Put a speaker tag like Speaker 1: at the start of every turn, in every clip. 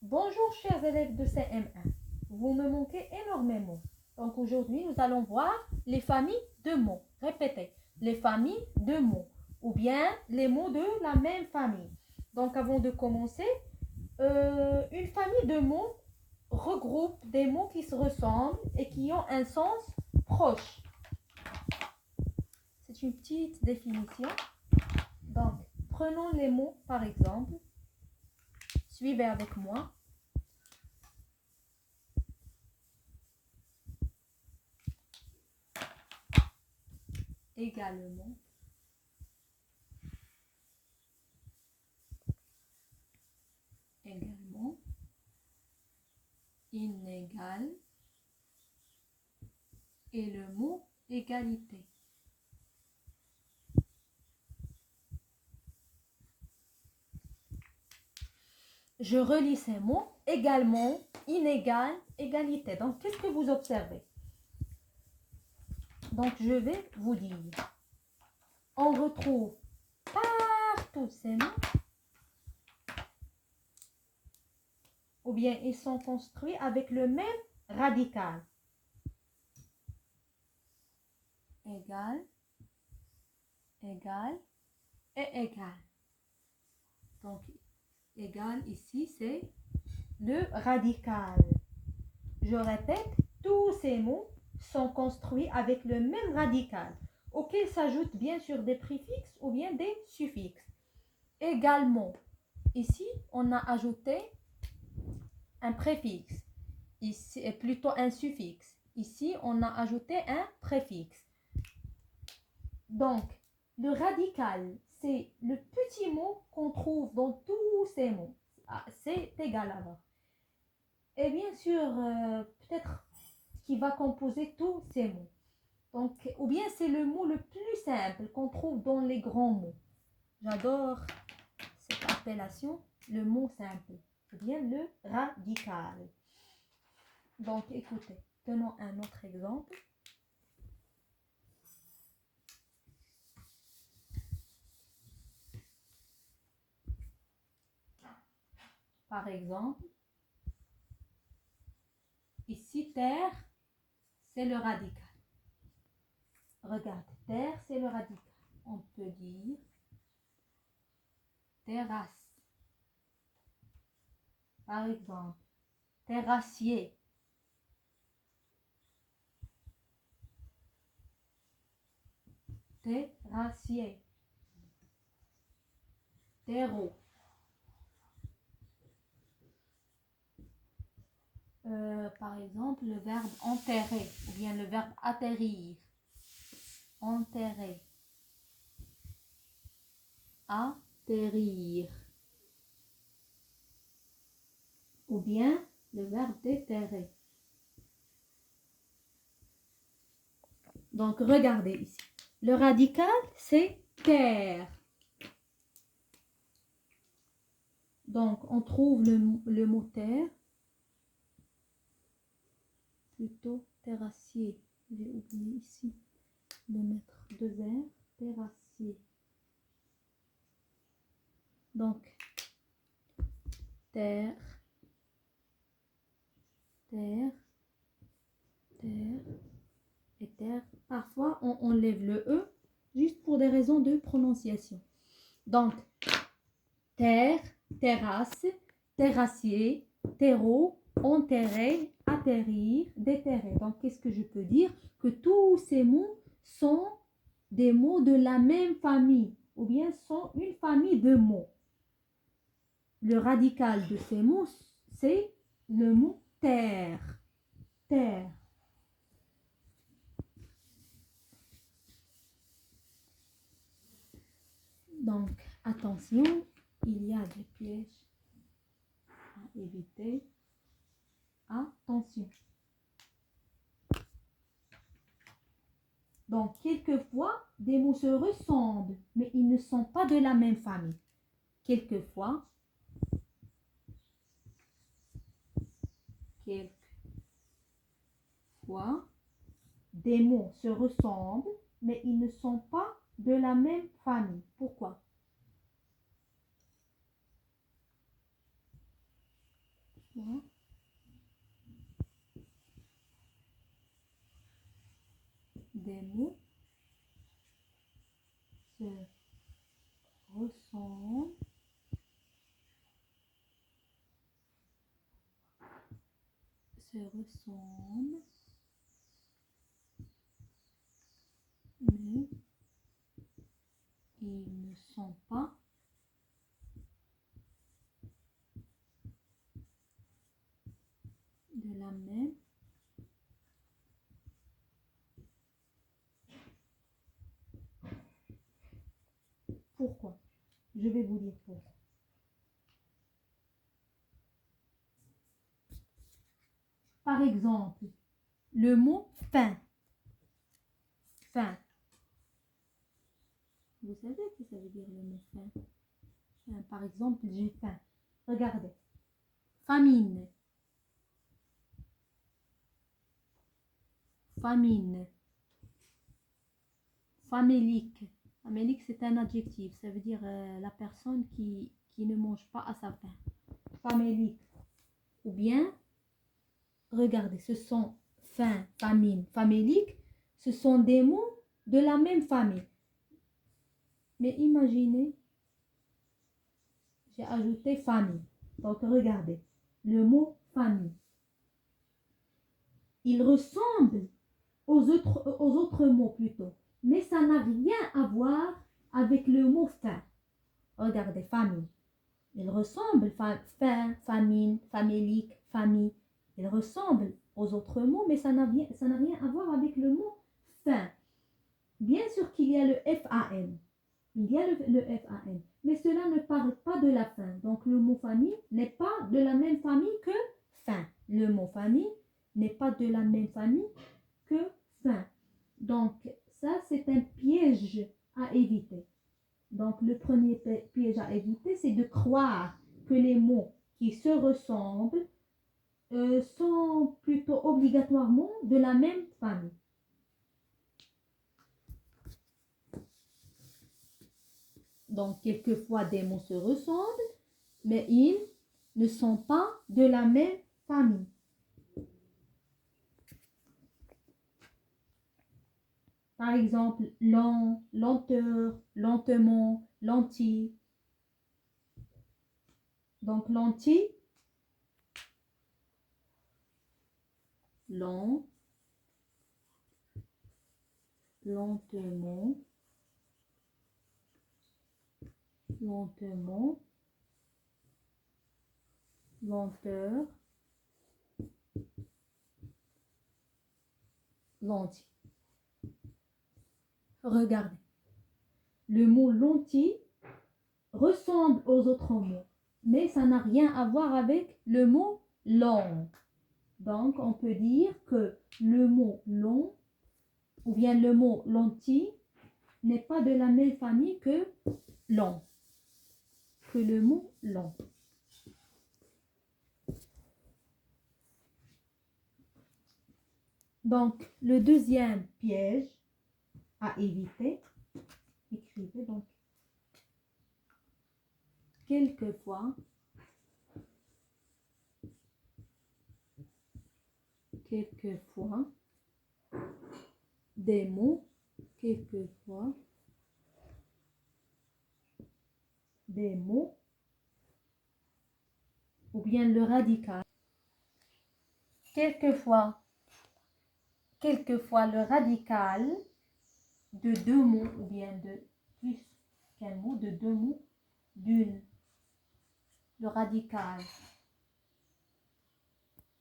Speaker 1: Bonjour chers élèves de CM1, vous me manquez énormément. Donc aujourd'hui, nous allons voir les familles de mots. Répétez, les familles de mots ou bien les mots de la même famille. Donc avant de commencer, une famille de mots regroupe des mots qui se ressemblent et qui ont un sens proche. C'est une petite définition. Donc, prenons les mots par exemple. Suivez avec moi. Également. Également. Inégal. Et le mot égalité. Je relis ces mots. Également, inégal, égalité. Donc, qu'est-ce que vous observez? Donc, je vais vous dire. On retrouve partout ces mots. Ou bien, ils sont construits avec le même radical. Égal, égal et égal. Donc, égal ici, c'est le radical. Je répète, tous ces mots sont construits avec le même radical, auquel s'ajoutent bien sûr des préfixes ou bien des suffixes. Également, ici, on a ajouté un préfixe, ici, et plutôt un suffixe. Ici, on a ajouté un préfixe. Donc, le radical, c'est le petit mot qu'on trouve dans tous ces mots. Ah, c'est égal alors. Et bien sûr, peut-être qui va composer tous ces mots. Donc, ou bien c'est le mot le plus simple qu'on trouve dans les grands mots. J'adore cette appellation, le mot simple. Ou bien le radical. Donc, écoutez, tenons un autre exemple. Par exemple, ici, terre, c'est le radical. Regarde, terre, c'est le radical. On peut dire terrasse. Par exemple, terrassier. Terrassier. Terreau. Par exemple, le verbe enterrer ou bien le verbe atterrir. Enterrer. Atterrir. Ou bien le verbe déterrer. Donc, regardez ici. Le radical, c'est terre. Donc, on trouve le mot terre. Plutôt terrassier. J'ai oublié ici de mettre deux R. Terrassier. Donc, terre, terre, terre et terre. Parfois, on enlève le E juste pour des raisons de prononciation. Donc, terre, terrasse, terrassier, terreau, enterrer, atterrir, déterrer. Donc, qu'est-ce que je peux dire? Que tous ces mots sont des mots de la même famille ou bien sont une famille de mots. Le radical de ces mots, c'est le mot terre. Terre. Donc, attention, il y a des pièges à éviter. Attention. Donc, quelquefois, des mots se ressemblent, mais ils ne sont pas de la même famille. Quelquefois, des mots se ressemblent, mais ils ne sont pas de la même famille. Pourquoi? fois des mots se ressemblent mais ils ne sont pas de la même pourquoi. Je vais vous dire pourquoi. Par exemple, le mot faim. Faim. Vous savez ce que ça veut dire le mot faim? Par exemple, j'ai faim. Regardez. Famine. Famine. Famélique. Famélique, c'est un adjectif. Ça veut dire la personne qui ne mange pas à sa faim. Famélique. Ou bien, regardez, ce sont faim, famine, famélique. Ce sont des mots de la même famille. Mais imaginez, j'ai ajouté famille. Donc, regardez, le mot famille. Il ressemble aux autres mots plutôt. Mais ça n'a rien à voir avec le mot faim. Regardez, famille. Il ressemble, faim, famine, famélique, famille. Il ressemble aux autres mots, mais ça n'a rien à voir avec le mot faim. Bien sûr qu'il y a le FAN. Il y a le FAN. Mais cela ne parle pas de la faim. Donc le mot famille n'est pas de la même famille que faim. Le mot famille n'est pas de la même famille que faim. Donc ça, c'est un piège à éviter. Donc le premier piège à éviter, c'est de croire que les mots qui se ressemblent sont plutôt obligatoirement de la même famille. Donc, quelquefois, des mots se ressemblent, mais ils ne sont pas de la même famille. Par exemple, lent, lenteur, lentement, lentille. Donc, lentille, lent, lentement, lentement, lenteur, lentille. Regardez, le mot lentille ressemble aux autres mots, mais ça n'a rien à voir avec le mot long. Donc, on peut dire que le mot long ou bien le mot lentille n'est pas de la même famille que long, que le mot long. Donc, le deuxième piège à éviter, écrivez donc, quelquefois, des mots, ou bien le radical, quelquefois le radical de deux mots, ou bien de plus qu'un mot, de deux mots, d'une, le radical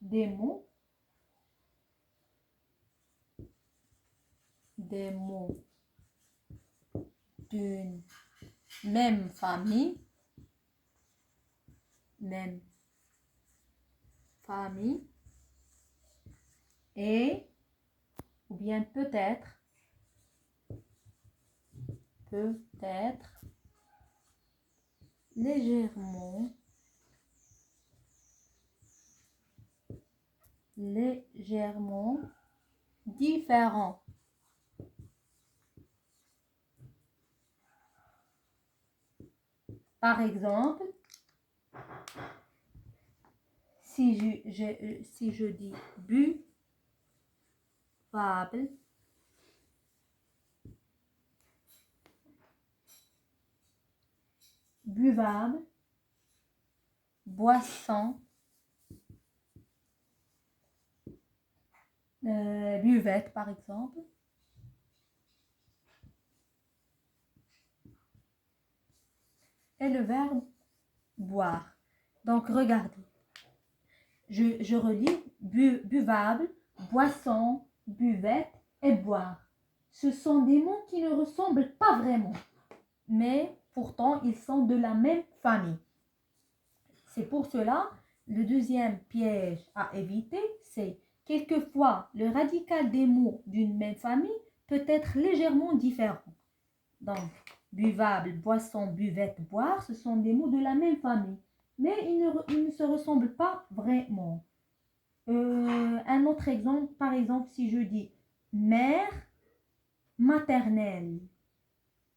Speaker 1: des mots d'une même famille, et ou bien peut-être légèrement différent. Par exemple, si je dis buvable, buvable, boisson, buvette par exemple. Et le verbe boire. Donc regardez, je relis buvable, boisson, buvette et boire. Ce sont des mots qui ne ressemblent pas vraiment, mais pourtant ils sont de la même famille. C'est pour cela, le deuxième piège à éviter, c'est quelquefois le radical des mots d'une même famille peut être légèrement différent. Donc, buvable, boisson, buvette, boire, ce sont des mots de la même famille, mais ils ne se ressemblent pas vraiment. Un autre exemple, par exemple, si je dis mère, maternelle.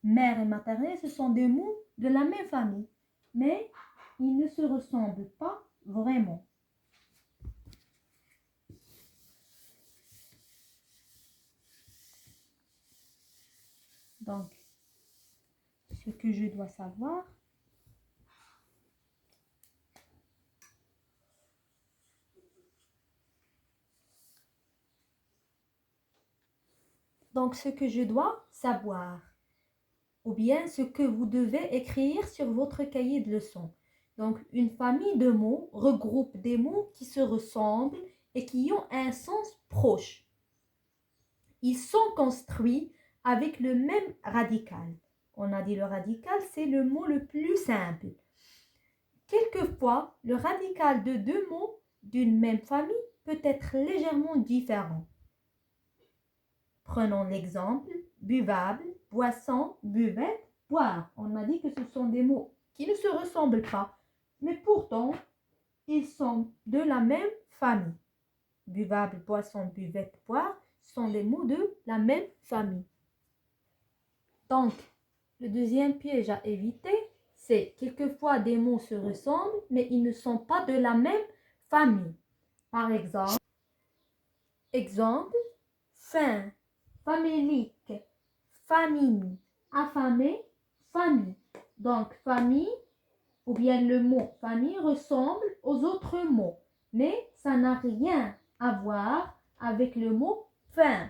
Speaker 1: Mère et maternelle, ce sont des mots de la même famille, mais ils ne se ressemblent pas vraiment. Donc, ce que je dois savoir, ou bien ce que vous devez écrire sur votre cahier de leçons. Donc, une famille de mots regroupe des mots qui se ressemblent et qui ont un sens proche. Ils sont construits avec le même radical. On a dit le radical, c'est le mot le plus simple. Quelquefois, le radical de deux mots d'une même famille peut être légèrement différent. Prenons l'exemple buvable, boisson, buvette, boire. On a dit que ce sont des mots qui ne se ressemblent pas, mais pourtant, ils sont de la même famille. Buvable, boisson, buvette, boire sont des mots de la même famille. Donc, le deuxième piège à éviter, c'est quelquefois des mots se ressemblent, mais ils ne sont pas de la même famille. Par exemple, faim, famélique, famine, affamé, famille. Donc, famille, ou bien le mot famille ressemble aux autres mots, mais ça n'a rien à voir avec le mot faim.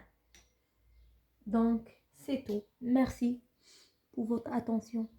Speaker 1: Donc, c'est tout. Merci pour votre attention.